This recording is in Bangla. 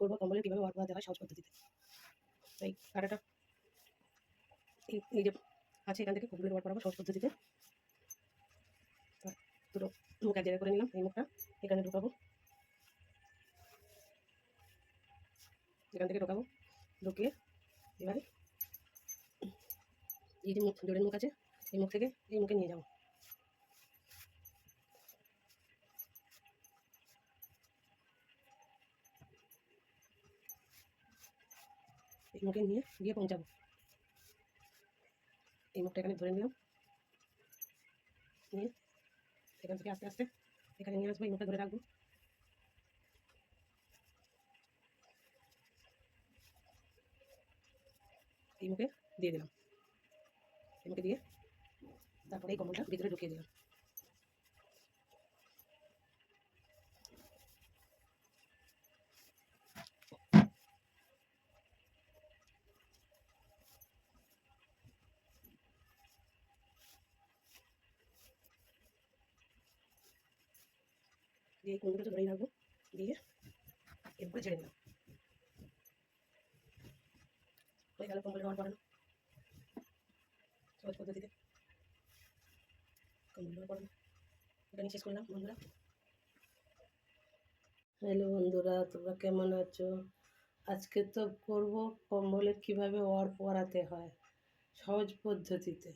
করবো কম্বলের কীভাবে ওয়ার করাতে হয় সহজ পদ্ধতিতে। এই কাঁটাটা এই যে আছে এখান থেকে কম্বলের ওয়ার করাবো সহজ পদ্ধতিতে। দুটো মুখ এক জায়গায় করে নিলাম, এই মুখটা এখানে ঢোকাবো, এখান থেকে ঢোকাবো, ঢুকিয়ে এবারে এই যে মুখ জোরের মুখ আছে এই মুখ থেকে এই মুখে নিয়ে যাবো। এই মুখে নিয়ে গিয়ে পৌঁছাবো। এই মুখটা এখানে ধরে নিলাম, নিয়ে এখান থেকে আস্তে আস্তে এখানে নিয়ে আসবো, এই মুখটা ধরে রাখবো। এই মুখে দিয়ে দিলাম, এই মুখে দিয়ে তারপরে এই কম্বলটা ভিতরে ঢুকিয়ে দিলাম। দিয়ে এই কুণ্ডুটা ধরেই রাখবো, দিয়ে এরপরে ছেড়ে দিলাম। হয়ে গেল কম্বল ব্যবহার করানো সহজ পদ্ধতিতে। কম্বল ব্যবহার করানো এটা নিয়ে শেষ করলাম বন্ধুরা। হ্যালো বন্ধুরা, তোমরা কেমন আছো? আজকে তো করবো কম্বলের কীভাবে ওয়ার পরাতে হয় সহজ পদ্ধতিতে।